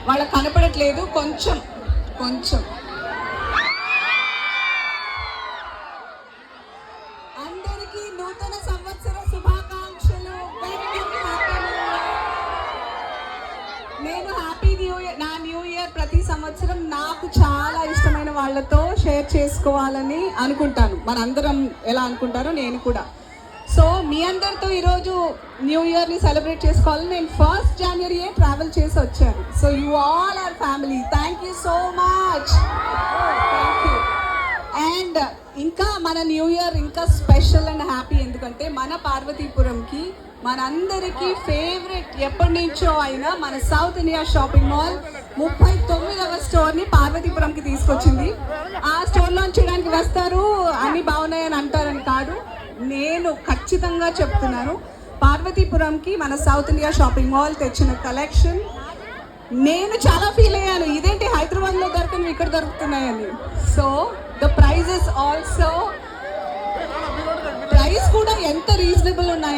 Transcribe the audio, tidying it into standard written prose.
వాళ్ళకి కనపడట్లేదు, కొంచెం కొంచెం. అందరికీ నూతన సంవత్సర శుభాకాంక్షలు. నేను హ్యాపీ న్యూ ఇయర్. నా న్యూ ఇయర్ ప్రతి సంవత్సరం నాకు చాలా ఇష్టమైన వాళ్ళతో షేర్ చేసుకోవాలని అనుకుంటాను. మనందరం ఎలా అనుకుంటారో నేను కూడా. సో మీ అందరితో ఈరోజు న్యూ ఇయర్ని సెలబ్రేట్ చేసుకోవాలని నేను 1st January ట్రావెల్ చేసి వచ్చాను. So you all are family. Thank you so much. Thank you. And ఇంకా మన న్యూ ఇయర్ ఇంకా స్పెషల్ అండ్ హ్యాపీ, ఎందుకంటే మన పార్వతీపురంకి మనందరికీ ఫేవరెట్ ఎప్పటి నుంచో అయినా మన సౌత్ ఇండియా షాపింగ్ మాల్ 39వ స్టోర్ని పార్వతీపురంకి తీసుకొచ్చింది. ఆ స్టోర్లో చేయడానికి వస్తారు, అన్ని బాగున్నాయని అంటారని కాదు, నేను ఖచ్చితంగా చెప్తున్నాను, పార్వతీపురంకి మన సౌత్ ఇండియా షాపింగ్ మాల్ తెచ్చిన కలెక్షన్ నేను చాలా ఫీల్ అయ్యాను, ఇదేంటి హైదరాబాద్లో దొరకని ఇక్కడ దొరుకుతున్నాయని. So the prizes also, price కూడా ఎంత రీజనబుల్ ఉన్నాయి.